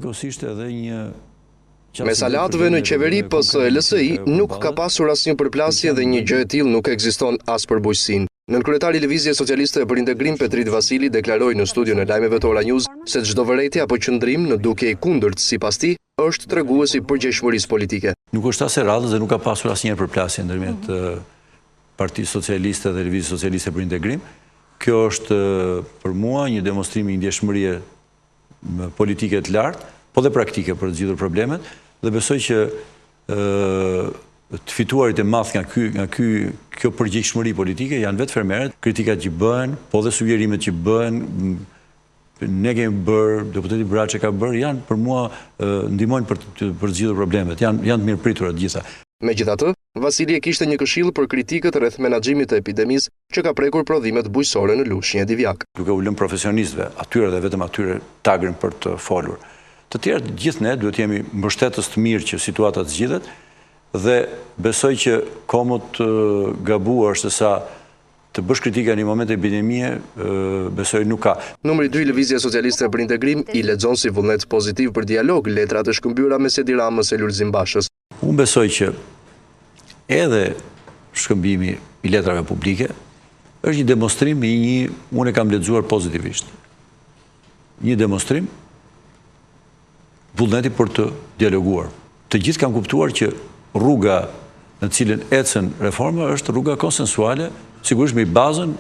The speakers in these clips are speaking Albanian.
Njëkohësisht edhe një me salatëve në qeveri PS LSI nuk ka pasur asnjë përplasje dhe një gjë e tillë nuk ekziston as për bujqësinë. Nënkryetari i Lëvizjes Socialiste për Integrim Petrit Vasili deklaroi në studion e lajmeve të Ora News se çdo vërejtje apo qëndrim në dukje i kundërt sipas tij është treguesi i përgjegjshmërisë politike. Nuk është as e rrallës dhe nuk ka pasur asnjëherë përplasje ndërmjet Partisë Socialiste dhe Lëvizjes Socialiste për Integrim. Kjo është për mua një demonstrim i ndjeshmërie politike të lartë, po dhe praktike për të zgjidhur problemet, dhe besoj që të fituarit e madh nga kjo përgjegjshmëri politike janë vetë fermerët, kritikat që bëhen, po dhe sugjerimet që bëhen, ne kemi bërë, deputeti Braçe ka bërë, janë për mua ndihmojnë për të zgjidhur problemet, janë të mirëpritura të gjitha. Megjithatë, Vasili e kishte një këshill për kritikët rreth menaxhimit të epidemisë që ka prekur prodhimet bujqësore në Lushnjë e Divjak. Duke u lënë profesionistëve, atyre dhe vetëm atyre tagrin për të folur. Të tjerë, gjithë ne duhet jemi mbështetës të mirë që situata të zgjidhet dhe besoj që komut gabuar se sa të bësh kritika në një moment e epidemie, besoj nuk ka. Numri 2 i Lëvizjes Socialiste për Integrim i lexon si vullnet pozitiv për dialog letrat e shkëmbyra mes Edi Ramës e Lulzim Bashës. Unë besoj që edhe shkëmbimi i letrave publike është një demonstrim i unë e kam lexuar pozitivisht. Një demonstrim vullneti për të dialoguar. Të gjithë kanë kuptuar që rruga në cilën ecën reforma është rruga konsensuale, sigurisht me bazën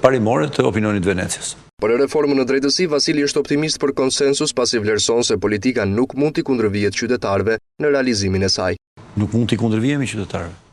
parimore të opinionit Venecias. Për reformën në drejtësi, Vasili është optimist për konsensus pasi vlerëson se politika nuk mund t'i kundërvihet qytetarëve në realizimin e saj. Nuk mund t'i kundërvihemi qytetarëve.